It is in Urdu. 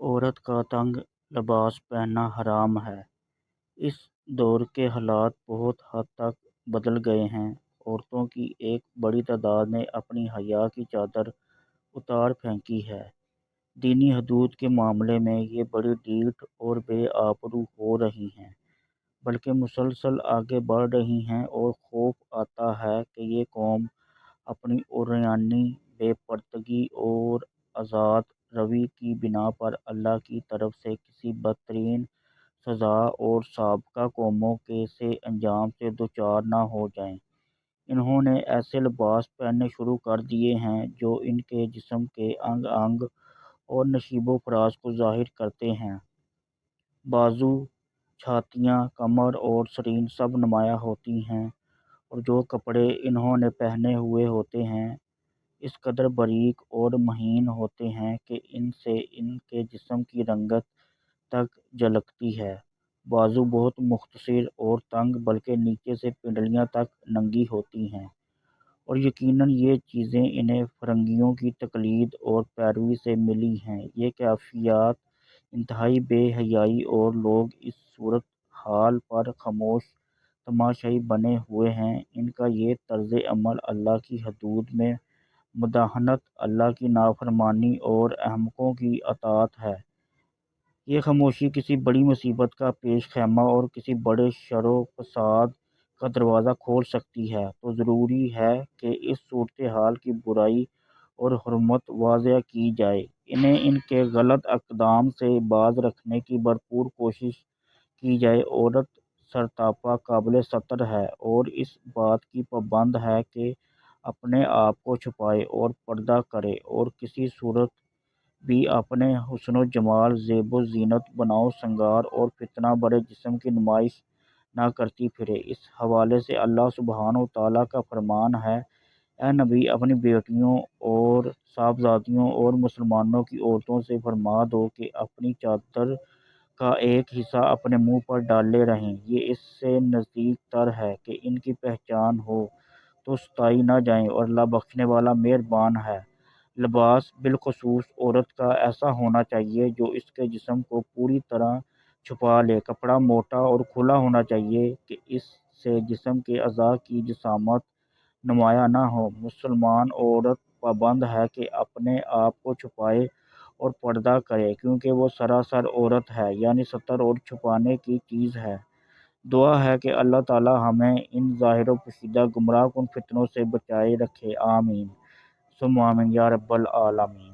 عورت کا تنگ لباس پہننا حرام ہے۔ اس دور کے حالات بہت حد تک بدل گئے ہیں۔ عورتوں کی ایک بڑی تعداد نے اپنی حیا کی چادر اتار پھینکی ہے۔ دینی حدود کے معاملے میں یہ بڑی ڈھیٹ اور بے آبرو ہو رہی ہیں، بلکہ مسلسل آگے بڑھ رہی ہیں، اور خوف آتا ہے کہ یہ قوم اپنی عریانی، بے پردگی اور آزاد روی کی بنا پر اللہ کی طرف سے کسی بدترین سزا اور سابقہ قوموں کے سے انجام سے دوچار نہ ہو جائیں۔ انہوں نے ایسے لباس پہننے شروع کر دیے ہیں جو ان کے جسم کے انگ انگ اور نشیب و فراز کو ظاہر کرتے ہیں۔ بازو، چھاتیاں، کمر اور سرین سب نمایاں ہوتی ہیں، اور جو کپڑے انہوں نے پہنے ہوئے ہوتے ہیں اس قدر باریک اور مہین ہوتے ہیں کہ ان سے ان کے جسم کی رنگت تک جھلکتی ہے۔ بازو بہت مختصر اور تنگ، بلکہ نیچے سے پنڈلیاں تک ننگی ہوتی ہیں، اور یقیناً یہ چیزیں انہیں فرنگیوں کی تقلید اور پیروی سے ملی ہیں۔ یہ کیفیات انتہائی بے حیائی، اور لوگ اس صورت حال پر خاموش تماشائی بنے ہوئے ہیں۔ ان کا یہ طرز عمل اللہ کی حدود میں مداحنت، اللہ کی نافرمانی اور احمقوں کی اطاعت ہے۔ یہ خاموشی کسی بڑی مصیبت کا پیش خیمہ اور کسی بڑے شر و فساد کا دروازہ کھول سکتی ہے۔ تو ضروری ہے کہ اس صورتحال کی برائی اور حرمت واضح کی جائے، انہیں ان کے غلط اقدام سے باز رکھنے کی بھرپور کوشش کی جائے۔ عورت سرتاپا قابل ستر ہے، اور اس بات کی پابند ہے کہ اپنے آپ کو چھپائے اور پردہ کرے، اور کسی صورت بھی اپنے حسن و جمال، زیب و زینت، بناؤ سنگار اور فتنہ بھرے جسم کی نمائش نہ کرتی پھرے۔ اس حوالے سے اللہ سبحانہ و تعالیٰ کا فرمان ہے: اے نبی، اپنی بیٹیوں اور صاحبزادیوں اور مسلمانوں کی عورتوں سے فرما دو کہ اپنی چادر کا ایک حصہ اپنے منہ پر ڈالے رہیں، یہ اس سے نزدیک تر ہے کہ ان کی پہچان ہو تو ستائی نہ جائیں، اور اللہ بخشنے والا مہربان ہے۔ لباس، بالخصوص عورت کا، ایسا ہونا چاہیے جو اس کے جسم کو پوری طرح چھپا لے۔ کپڑا موٹا اور کھلا ہونا چاہیے کہ اس سے جسم کے اعضاء کی جسامت نمایاں نہ ہو۔ مسلمان عورت پابند ہے کہ اپنے آپ کو چھپائے اور پردہ کرے، کیونکہ وہ سراسر عورت ہے، یعنی ستر اور چھپانے کی چیز ہے۔ دعا ہے کہ اللہ تعالیٰ ہمیں ان ظاہر و پوشیدہ گمراہ کن فتنوں سے بچائے رکھے۔ آمین ثم آمین یا رب العالمین۔